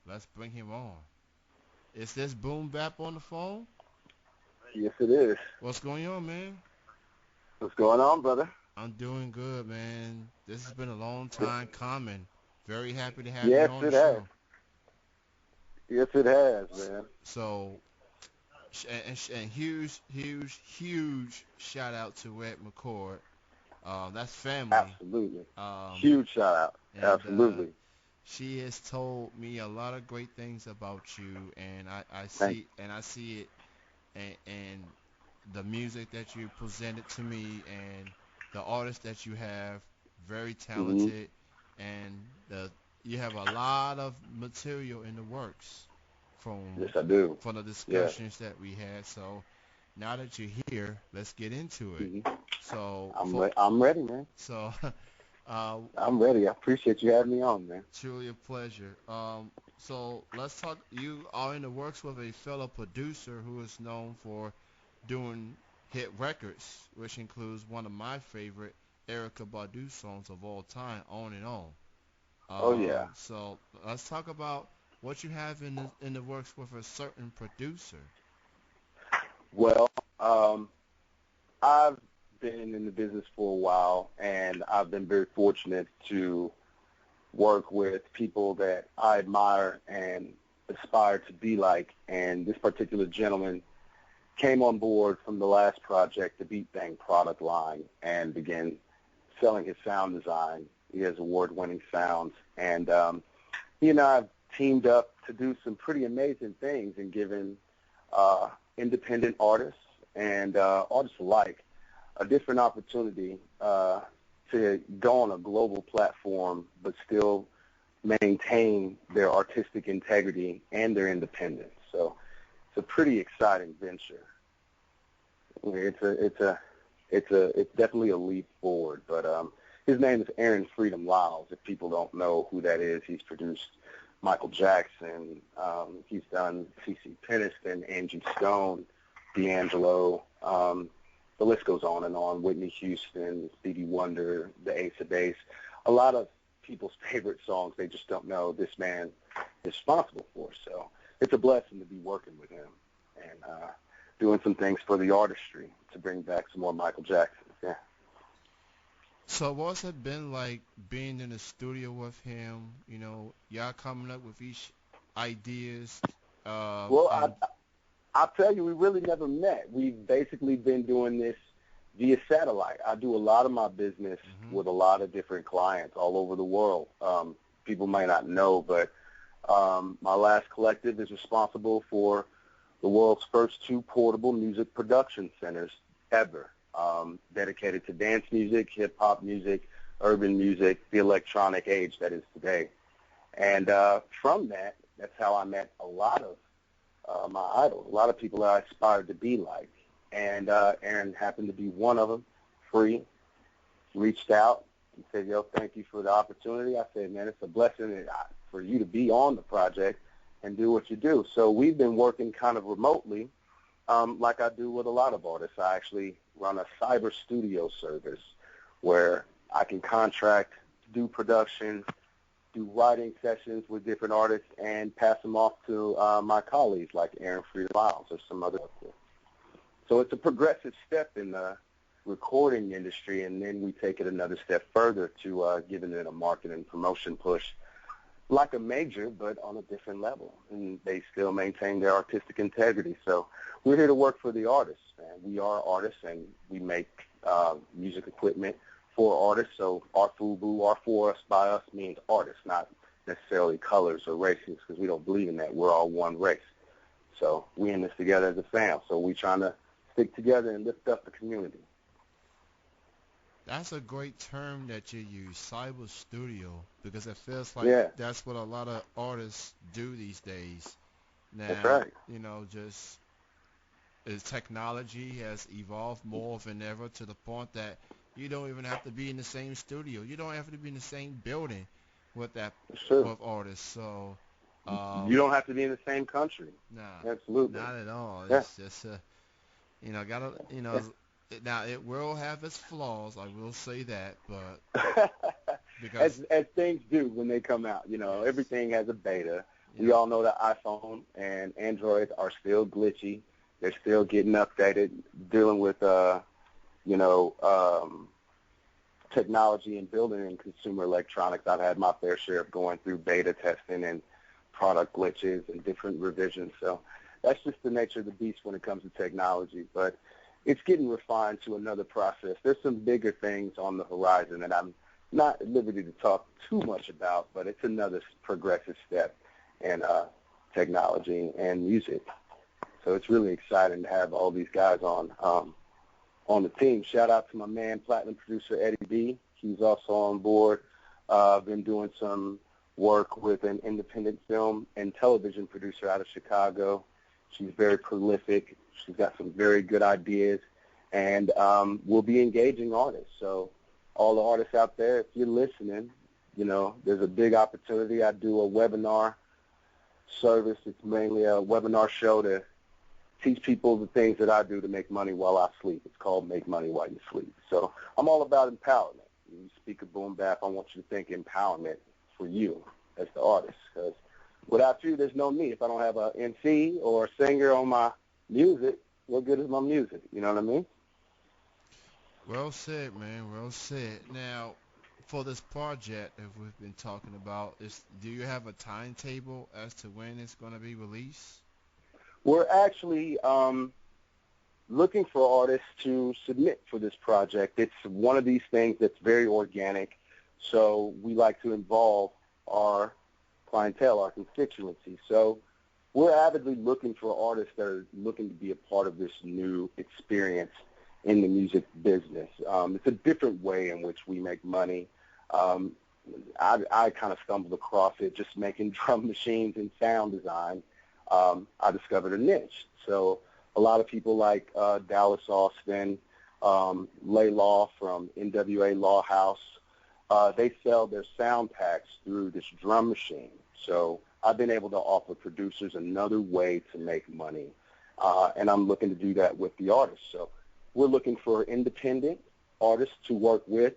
Let's bring him on. Is this Boom Bap on the phone? Yes, it is. What's going on, man? What's going on, brother? I'm doing good, man. This has been a long time coming. Very happy to have you Yes, on the it has. show. Yes, it has, man. So, and huge shout out to Ed McCord. That's family. Absolutely. Um, Huge shout out. and Absolutely. she has told me a lot of great things about you, and Thank I see it, and the music that you presented to me, and the artist that you have, very you. Hmm. talented, and the you have a lot of material in the works Yes, from I do. from the Yes. discussions that we had. So now that you're here, let's get into it. Hmm. So I'm ready, man. so uh, I'm ready. I appreciate you having me on, man. truly a pleasure. So let's talk. You are in the works with a fellow producer who is known for doing hit records, which includes one of my favorite Erica Badu songs of all time, "On and On." Oh yeah. So let's talk about what you have in the works with a certain producer. Well, I've been in the business for a while, and I've been very fortunate to work with people that I admire and aspire to be like. And this particular gentleman came on board from the last project, the Beat Bang product line, and began selling his sound design. He has award-winning sounds, and he and I have teamed up to do some pretty amazing things and given independent artists and artists alike a different opportunity to go on a global platform but still maintain their artistic integrity and their independence. So it's a pretty exciting venture. It's definitely a leap forward. But his name is Aaron Freedom Lyles. If people don't know who that is, he's produced Michael Jackson. He's done C.C. Peniston, Angie Stone, D'Angelo. The list goes on and on. Whitney Houston, Stevie Wonder, the Ace of Base. A lot of people's favorite songs they just don't know this man is responsible for. So it's a blessing to be working with him and doing some things for the artistry to bring back some more Michael Jackson. Yeah. So what's it been like being in the studio with him? Y'all coming up with each ideas, Well, and I'll tell you, we really never met. We've basically been doing this via satellite. I do a lot of my business hmm with a lot of different clients all over the world. People may not know, but my last collective is responsible for the world's first two portable music production centers ever, dedicated to dance music, hip-hop music, urban music, the electronic age that is today. And from that, that's how I met a lot of my idols, a lot of people that I aspired to be like. And Aaron happened to be one of them, free, reached out and said, yo, thank you for the opportunity. I said, man, it's a blessing for you to be on the project and do what you do. So we've been working kind of remotely, like I do with a lot of artists. I actually run a cyber studio service where I can contract, do production, do writing sessions with different artists, and pass them off to my colleagues like Aaron Freedom Lyles or some other. So it's a progressive step in the recording industry, and then we take it another step further to giving it a market and promotion push like a major, but on a different level, and they still maintain their artistic integrity. So we're here to work for the artists, man. We are artists, and we make music equipment for artists. So our FUBU, our for us, by us means artists, not necessarily colors or races, because we don't believe in that. We're all one race. So we in this together as a fam. So we trying to stick together and lift up the community. that's a great term that you use, cyber studio, because it feels like Yeah, that's what a lot of artists do these days. that's Now, right. just as technology has evolved more than ever to the point that you don't even have to be in the same studio. You don't have to be in the same building with that It's true. with artists. So, You don't have to be in the same country. nah, Absolutely. not at all. Yeah. It's just gotta now it will have its flaws. I will say that, but because as things do when they come out. yes, Everything has a beta. We Yep. all know that iPhone and Android are still glitchy. They're still getting updated, dealing with, you know, technology and building in consumer electronics. I've had my fair share of going through beta testing and product glitches and different revisions. So that's just the nature of the beast when it comes to technology. But it's getting refined to another process. There's some bigger things on the horizon that I'm not at liberty to talk too much about, but it's another progressive step in technology and music. So it's really exciting to have all these guys on the team. Shout out to my man, platinum producer Eddie B. He's also on board. Been doing some work with an independent film and television producer out of Chicago. She's very prolific. She's got some very good ideas, and we'll be engaging artists. So all the artists out there, if you're listening, you know, there's a big opportunity. I do a webinar service. It's mainly a webinar show to teach people the things that I do to make money while I sleep. It's called Make Money While You Sleep. So I'm all about empowerment. When you speak of boom bap, I want you to think empowerment for you as the artist. Because without you, there's no me. If I don't have a MC or a singer on my music, what good is my music? You know what I mean? Well said, man. Well said. Now, for this project that we've been talking about, do you have a timetable as to when it's going to be released? We're actually looking for artists to submit for this project. It's one of these things that's very organic, so we like to involve our clientele, our constituency. So we're avidly looking for artists that are looking to be a part of this new experience in the music business. It's a different way in which we make money. Um, I kind of stumbled across it just making drum machines and sound design. I discovered a niche. So a lot of people like Dallas Austin, Laylaw from NWA Law House, they sell their sound packs through this drum machine. So I've been able to offer producers another way to make money, and I'm looking to do that with the artists. So we're looking for independent artists to work with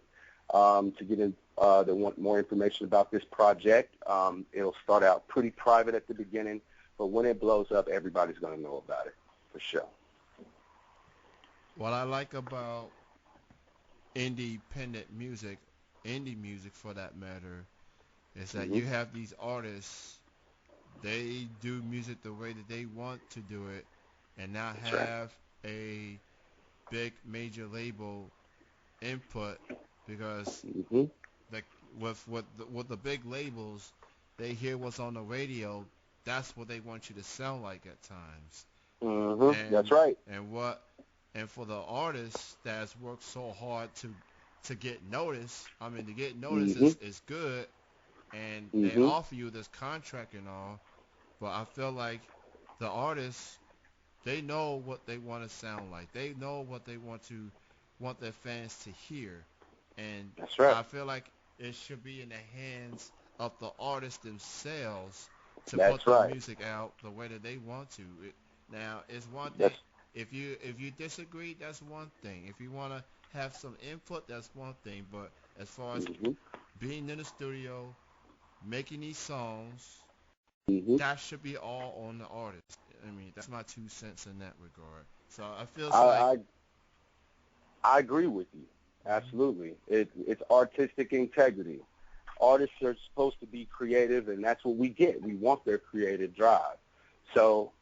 to get in. They want more information about this project. It'll start out pretty private at the beginning, but when it blows up, everybody's going to know about it for sure. What I like about independent music, indie music for that matter, is that Hmm. you have these artists, they do music the way that they want to do it and not That's right. have a big major label input because Hmm. the, with the big labels, they hear what's on the radio, that's what they want you to sound like at times. Hmm. That's and right. and what and for the artists that's worked so hard to get noticed, I mean to get noticed Hmm. is good, and they Hmm. offer you this contract and all, but I feel like the artists, they know what they want to sound like, they know what they want their fans to hear, and That's right. I feel like it should be in the hands of the artists themselves to put That's their right. music out the way that they want to. Now, it's one thing That's if you disagree, that's one thing. If you want to have some input, that's one thing. But as far as hmm being in the studio, making these songs, hmm that should be all on the artist. I mean, that's my 2 cents in that regard. So I feels I, like, I I agree with you. mhm, Absolutely. It's artistic integrity. Artists are supposed to be creative, and that's what we get. We want their creative drive. So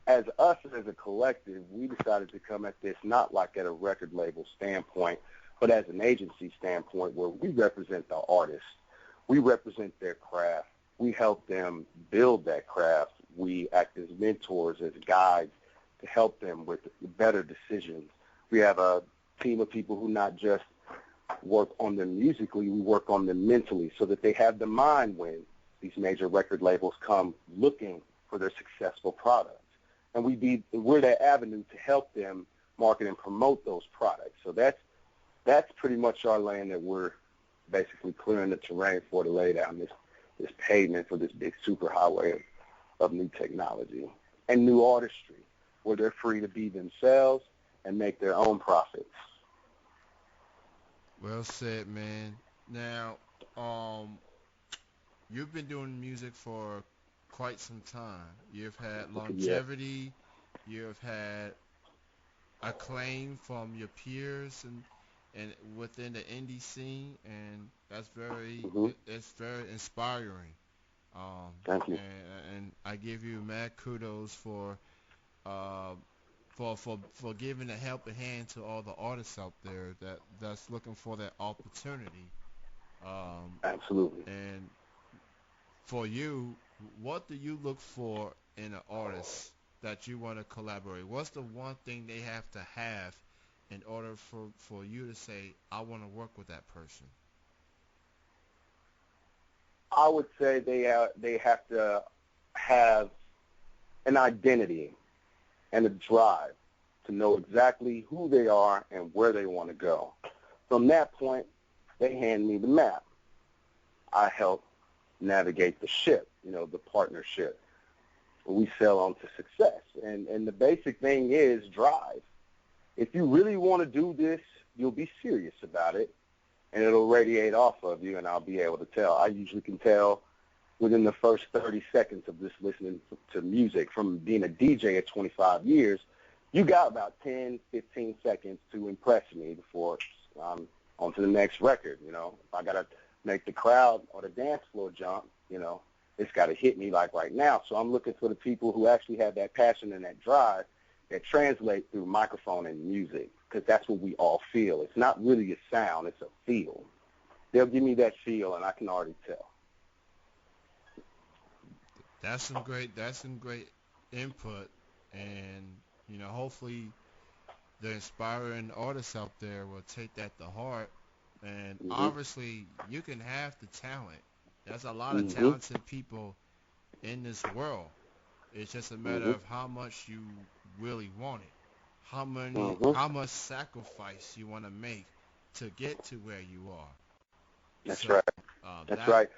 as us as a collective, we decided to come at this not like at a record label standpoint, but as an agency standpoint where we represent the artists. We represent their craft. We help them build that craft. We act as mentors, as guides to help them with better decisions. We have a team of people who not just work on them musically, we work on them mentally so that they have the mind when these major record labels come looking for their successful products. And we're that avenue to help them market and promote those products. So that's pretty much our lane that we're basically clearing the terrain for to lay down this pavement for this big superhighway of new technology and new artistry where they're free to be themselves and make their own profits. well said, man. Now, um, you've been doing music for quite some time. You've had Yeah. longevity. You've had acclaim from your peers and within the indie scene, and that's Hmm. it's very inspiring. Um, Thank you. and I give you mad kudos uh, for giving a helping hand to all the artists out there that's looking for that opportunity. Um, Absolutely. and for you, what do you look for in an artist that you want to collaborate? What's the one thing they have to have in order for you to say, I want to work with that person? I would say they have to have an identity and a drive to know exactly who they are and where they want to go. From that point, they hand me the map. I help navigate the ship, the partnership. We sail on to success. And the basic thing is drive. If you really want to do this, you'll be serious about it, and it'll radiate off of you, and I'll be able to tell. I usually can tell within the first 30 seconds of just listening to music. From being a DJ at 25 years, you got about 10, 15 seconds to impress me before I'm on to the next record. If I got to make the crowd or the dance floor jump, it's got to hit me like right now. So I'm looking for the people who actually have that passion and that drive that translate through microphone and music, because that's what we all feel. It's not really a sound, it's a feel. They'll give me that feel, and I can already tell. That's some great input, and hopefully the inspiring artists out there will take that to heart. And Hmm. obviously, you can have the talent. There's a lot of Hmm. talented people in this world. It's just a matter Hmm. of how much you really want it, Hmm. how much sacrifice you want to make to get to where you are. That's So right. That's that right.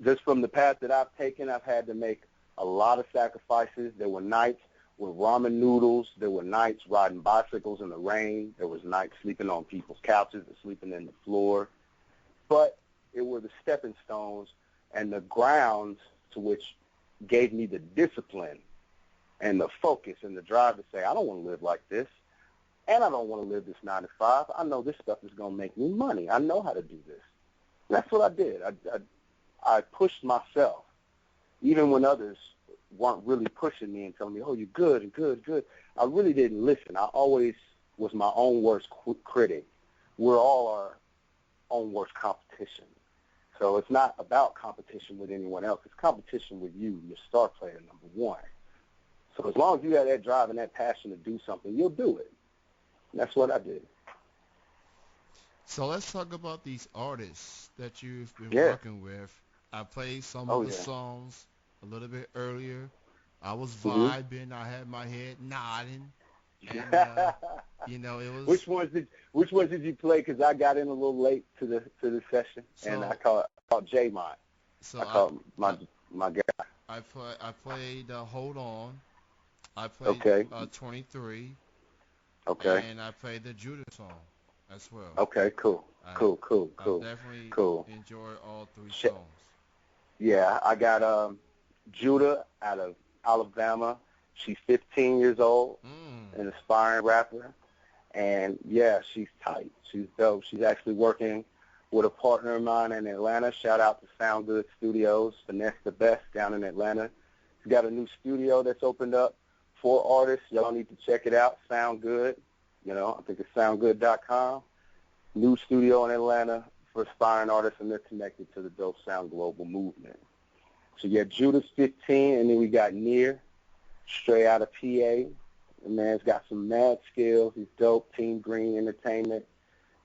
Just from the path that I've taken, I've had to make a lot of sacrifices. There were nights with ramen noodles. There were nights riding bicycles in the rain. There was nights sleeping on people's couches and sleeping in the floor. But it were the stepping stones and the grounds to which gave me the discipline and the focus and the drive to say, I don't want to live like this, and I don't want to live this 9 to 5. I know this stuff is going to make me money. I know how to do this. And that's what I did. I pushed myself, even when others weren't really pushing me and telling me, oh, you're good and good, good. I really didn't listen. I always was my own worst critic. We're all our own worst competition. So it's not about competition with anyone else. It's competition with you, your star player, number one. So as long as you have that drive and that passion to do something, you'll do it. And that's what I did. So let's talk about these artists that you've been Yeah. working with. I played some Oh, of the yeah. songs a little bit earlier. I was Hmm. vibing. I had my head nodding, and it was which ones did you play? Because I got in a little late to the session, and I so caught J-Mont. so I I caught I my guy. I played Hold On. I played Okay. 23, Okay. and I played the Judah song as well. Okay. Cool. I Cool. Cool. I've Cool. definitely Cool. enjoyed all three Sh- songs. Yeah, I got Judah out of Alabama. She's 15 years old, Mm. an aspiring rapper. And, yeah, she's tight. She's dope. She's actually working with a partner of mine in Atlanta. Shout out to Sound Good Studios, Finesse the Best down in Atlanta. She's got a new studio that's opened up for artists. Y'all need to check it out, Sound Good. I think it's soundgood.com. New studio in Atlanta for aspiring artists, and they're connected to the Dope Sound Global movement. So, yeah, Judah's 15, and then we got Near, straight out of PA. The man's got some mad skills. He's dope. Team Green Entertainment.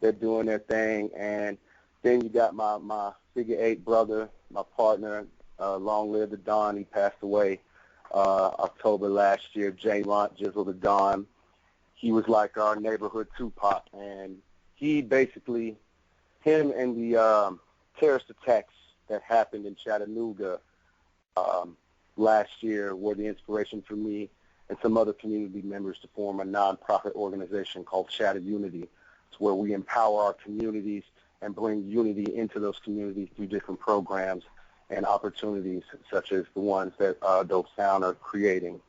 They're doing their thing. And then you got my figure eight brother, my partner, long live the Don. He passed away October last year. J-Mont, Jizzle the Don. He was like our neighborhood Tupac. And he basically, him and the terrorist attacks that happened in Chattanooga last year were the inspiration for me and some other community members to form a nonprofit organization called Shatter Unity. It's where we empower our communities and bring unity into those communities through different programs and opportunities such as the ones that Dope Sound are creating.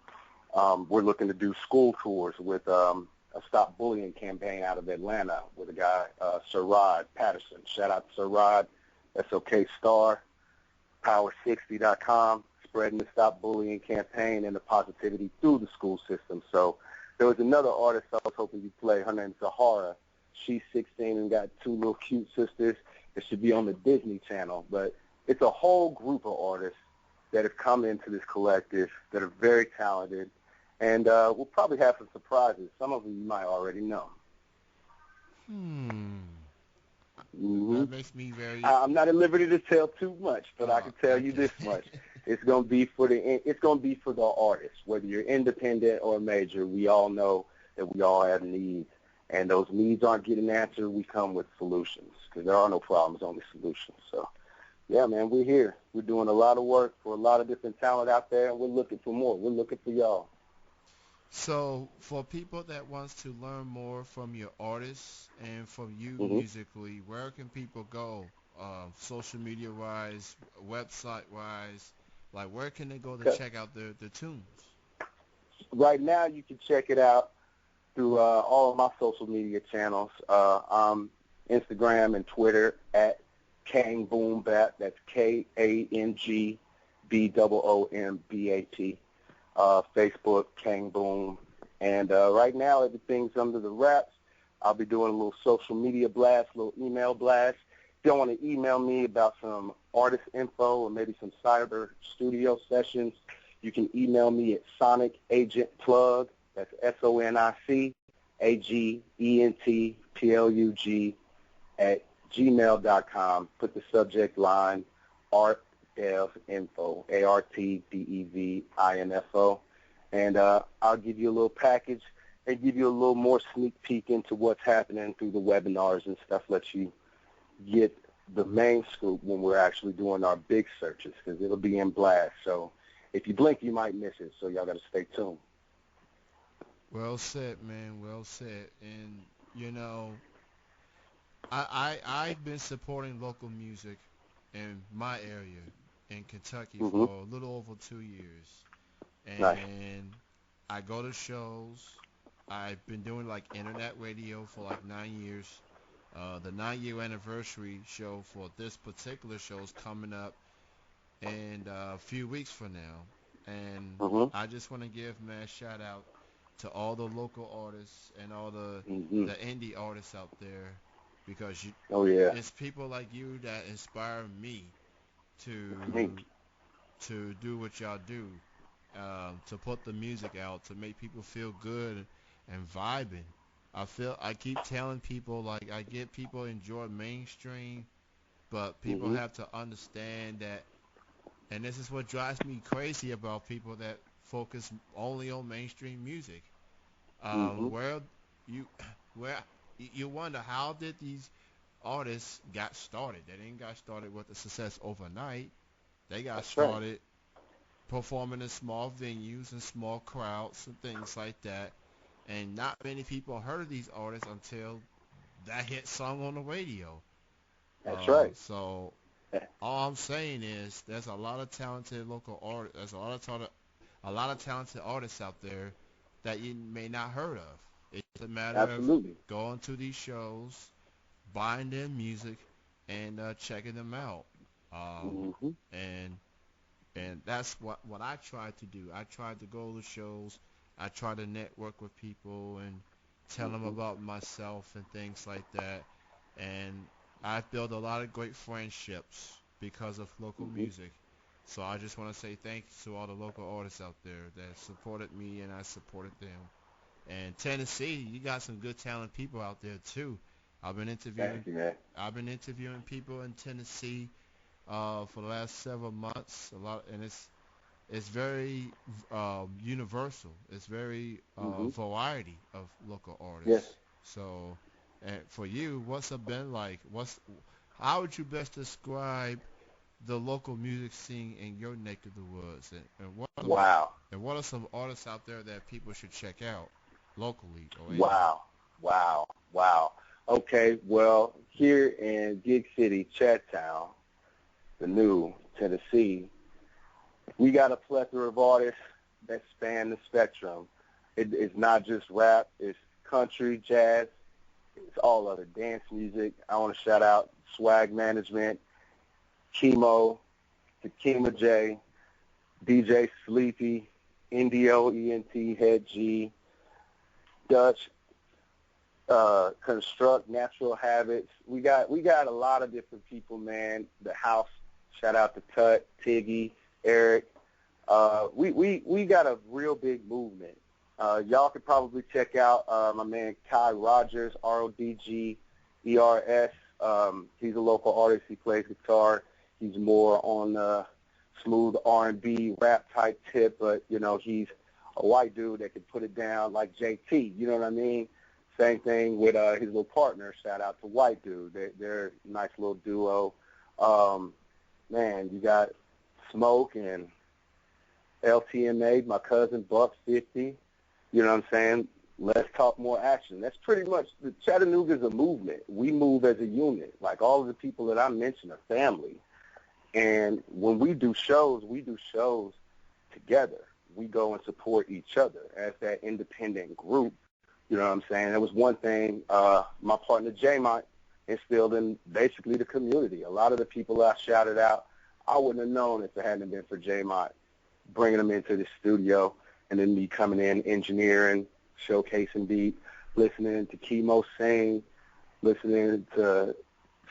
We're looking to do school tours with a Stop Bullying campaign out of Atlanta with a guy, Sir Rod Patterson. Shout out to Sir Rod, SOK Star, Power60.com, spreading the Stop Bullying campaign and the positivity through the school system. So there was another artist I was hoping you'd play. Her name's Zahara. She's 16 and got two little cute sisters. It should be on the Disney Channel. But it's a whole group of artists that have come into this collective that are very talented. And we'll probably have some surprises. Some of them you might already know. That makes me very. I'm not at liberty to tell too much, but I can tell you this much: it's going to be for the artists, whether you're independent or major. We all know that we all have needs, and those needs aren't getting answered. We come with solutions because there are no problems, only solutions. So, yeah, man, we're here. We're doing a lot of work for a lot of different talent out there, and we're looking for more. We're looking for y'all. So, for people that wants to learn more from your artists and from you musically, where can people go? Social media wise, website wise, like where can they go to check out the tunes? Right now, you can check it out through all of my social media channels. I'm Instagram and Twitter at Kang Boom Bap. That's KangBoomBat. Facebook, Kang Boom. And right now, everything's under the wraps. I'll be doing a little social media blast, a little email blast. If you want to email me about some artist info or maybe some cyber studio sessions, you can email me at sonicagentplug, that's SONICAGENTPLUG at gmail.com. Put the subject line art dev info, ARTDEVINFO, and I'll give you a little package and give you a little more sneak peek into what's happening through the webinars and stuff, let you get the main scoop when we're actually doing our big searches, because it'll be in blast. So if you blink, you might miss it, so y'all got to stay tuned. Well said, man, well said. And, you know, I've been supporting local music in my area in Kentucky for a little over 2 years. And nice. I go to shows. I've been doing like internet radio for like 9 years. The 9-year anniversary show for this particular show is coming up in a few weeks from now. And I just want to give, man, a shout out to all the local artists and all the indie artists out there, because it's people like you that inspire me to do what y'all do, to put the music out, to make people feel good and vibing. I keep telling people, like, I get people enjoy mainstream, but people have to understand that, and this is what drives me crazy about people that focus only on mainstream music. Where you wonder, how did these artists got started? They didn't got started with the success overnight. They got started performing in small venues and small crowds and things like that. And not many people heard of these artists until that hit song on the radio. That's right. So all I'm saying is there's a lot of talented local artists. There's a lot of talented artists out there that you may not heard of. It's a matter of going to these shows, buying their music, and checking them out. And that's what I tried to do. I tried to go to shows. I tried to network with people and tell them about myself and things like that. And I've built a lot of great friendships because of local music. So I just want to say thank you to all the local artists out there that supported me and I supported them. And Tennessee, you got some good talented people out there too. I've been interviewing people in Tennessee for the last several months. And it's very universal. It's very variety of local artists. Yes. So, and for you, what's it been like? How would you best describe the local music scene in your neck of the woods? And what are some artists out there that people should check out locally? Wow. Okay, well, here in Gig City, Chattown, the new Tennessee, we got a plethora of artists that span the spectrum. It's not just rap. It's country, jazz. It's all other dance music. I want to shout out Swag Management, Chemo, Takima J, DJ Sleepy, Indio ENT, Head G, Dutch, Construct, Natural Habits. We got a lot of different people, man. The House, shout out to Tut, Tiggy, Eric. We got a real big movement. Y'all could probably check out my man Kai Rogers, RODGERS. He's a local artist. He plays guitar. He's more on the smooth R&B rap type tip, but he's a white dude that could put it down like JT. You know what I mean? Same thing with his little partner. Shout out to White Dude. They're a nice little duo. Man, you got Smoke and LTMA, my cousin Buck 50. You know what I'm saying? Let's talk more action. That's pretty much, the Chattanooga's a movement. We move as a unit. Like all of the people that I mentioned are family. And when we do shows together. We go and support each other as that independent group. You know what I'm saying? That was one thing my partner J-Mont instilled in basically the community. A lot of the people I shouted out, I wouldn't have known if it hadn't been for J-Mont bringing them into the studio and then me coming in, engineering, showcasing beat, listening to Chemo sing, listening to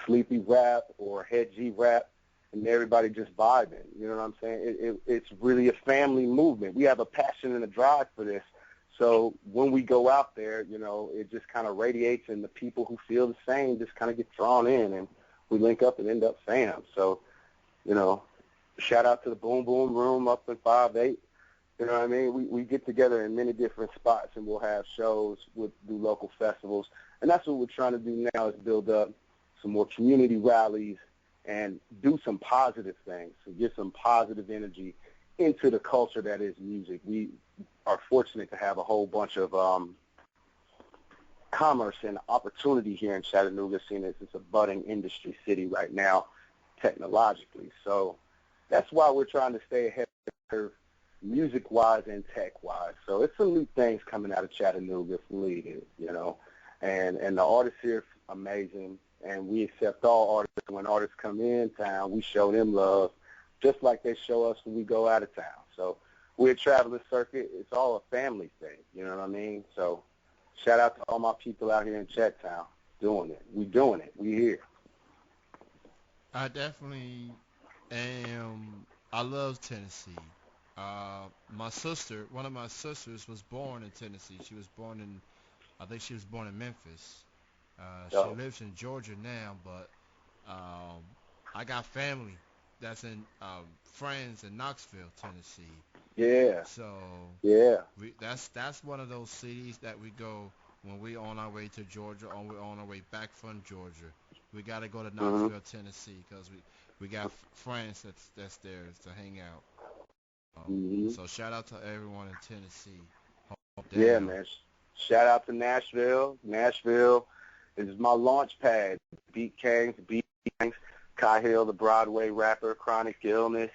Sleepy rap or Head G rap, and everybody just vibing. You know what I'm saying? It's really a family movement. We have a passion and a drive for this. So when we go out there, it just kind of radiates, and the people who feel the same just kind of get drawn in, and we link up and end up fam. So, shout out to the Boom Boom Room up in 5-8. You know what I mean? We get together in many different spots, and we'll have shows, we'll do local festivals. And that's what we're trying to do now is build up some more community rallies and do some positive things, so get some positive energy into the culture that is music. We are fortunate to have a whole bunch of commerce and opportunity here in Chattanooga, seeing as it's a budding industry city right now technologically. So that's why we're trying to stay ahead of the curve music-wise and tech-wise. So it's some new things coming out of Chattanooga for leading, and the artists here are amazing. And we accept all artists. When artists come in town, we show them love, just like they show us when we go out of town. So we're a traveling circuit. It's all a family thing, you know what I mean? So shout out to all my people out here in Chattown doing it. We doing it. We here. I definitely am. I love Tennessee. One of my sisters was born in Tennessee. I think she was born in Memphis. She So, lives in Georgia now, but um, I got family that's in friends in Knoxville, Tennessee. yeah, So yeah. that's one of those cities that we go when we on our way to Georgia or we're on our way back from Georgia. We got to go to hmm Knoxville, Tennessee, because we got friends that's there to hang out. hmm So shout out to everyone in Tennessee. Hold Yeah, down. man. Shout out to Nashville. Nashville is my launch pad. Beat Kangs, Kai Hill, the Broadway rapper, Chronic Illness,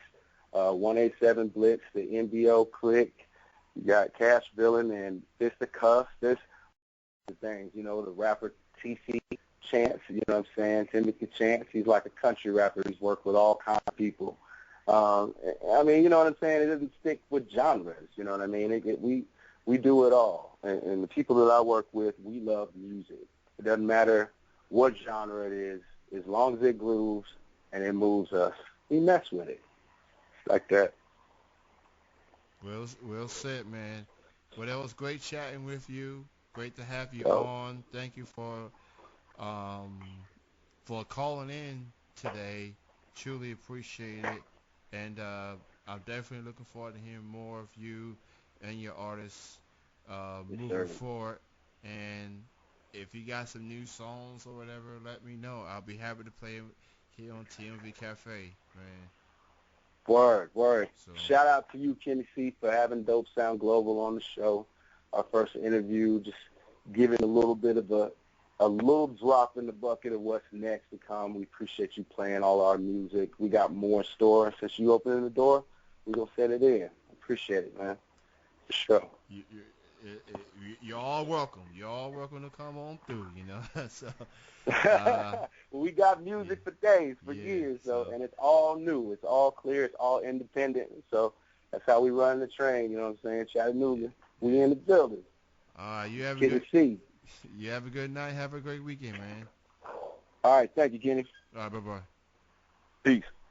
187 Blitz, the NBO Click. You got Cash Villain and Fist of Cuffs. There's the things, the rapper TC Chance, you know what I'm saying? Timothy Chance, he's like a country rapper. He's worked with all kinds of people. I mean, you know what I'm saying? It doesn't stick with genres, you know what I mean? We do it all. And the people that I work with, we love music. It doesn't matter what genre it is, as long as it grooves and it moves us, we mess with it. Like that. Well said, man. Well, that was great chatting with you. Great to have you So, on. Thank you um, for calling in today. Truly appreciate it. And I'm definitely looking forward to hearing more of you and your artists yes, moving sir. forward. And if you got some new songs or whatever, let me know. I'll be happy to play 'em here on TMV Cafe, man. Word, word. So, Shout out to you, Kenny C, for having Dope Sound Global on the show. Our first interview, just giving a little bit of a a little drop in the bucket of what's next to come. We appreciate you playing all our music. We got more in store. Since you opening the door, we're going to set it in. Appreciate it, man. For sure. You're all welcome. You're all welcome to come on through, you know. So, We got music yeah, for days, for yeah. years, So, and it's all new. It's all clear. It's all independent. So that's how we run the train, you know what I'm saying? Chattanooga. We in the building. all right. You have a good. Tennessee. You have a good night. Have a great weekend, man. All right. Thank you, Kenny. All right. Bye bye. Peace.